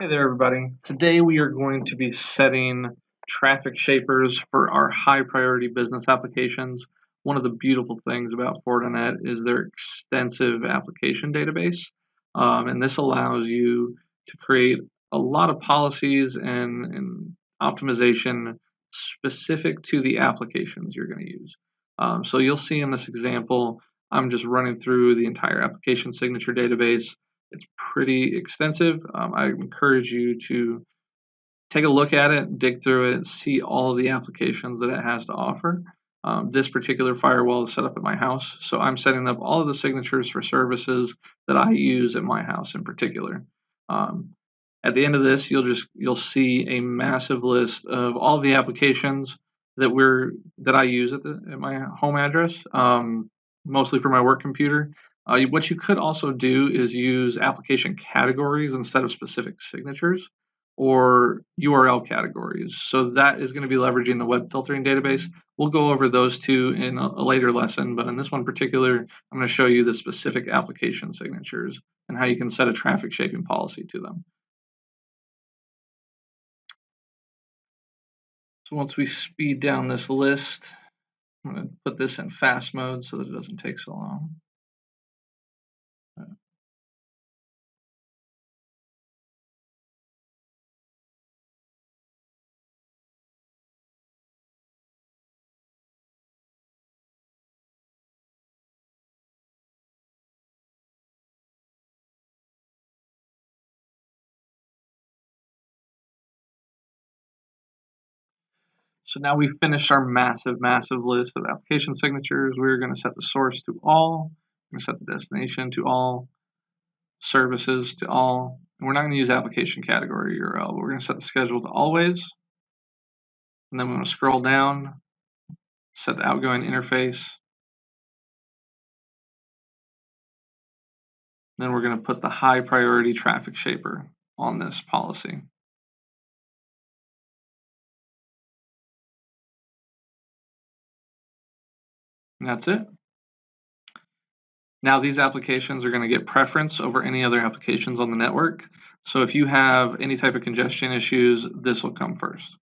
Hey there, everybody. Today we are going to be setting traffic shapers for our high priority business applications. One of the beautiful things about Fortinet is their extensive application database. And this allows you to create a lot of policies and optimization specific to the applications you're going to use. So you'll see in this example, I'm just running through the entire application signature database. It's pretty extensive. I encourage you to take a look at it, dig through it, and see all of the applications that it has to offer. This particular firewall is set up at my house, so I'm setting up all of the signatures for services that I use at my house in particular. Um, at the end of this, you'll see a massive list of all the applications that I use at my home address, mostly for my work computer. What you could also do is use application categories instead of specific signatures or URL categories. So that is going to be leveraging the web filtering database. We'll go over those two in a later lesson, but in this one in particular, I'm going to show you the specific application signatures and how you can set a traffic shaping policy to them. So once we speed down this list, I'm going to put this in fast mode so that it doesn't take so long. So now we've finished our massive list of application signatures. We're going to set the source to all. We're going to set the destination to all, services to all. And we're not going to use application category URL, but we're going to set the schedule to always. And then we're going to scroll down, set the outgoing interface. Then we're going to put the high priority traffic shaper on this policy. And that's it. Now these applications are going to get preference over any other applications on the network. So if you have any type of congestion issues, this will come first.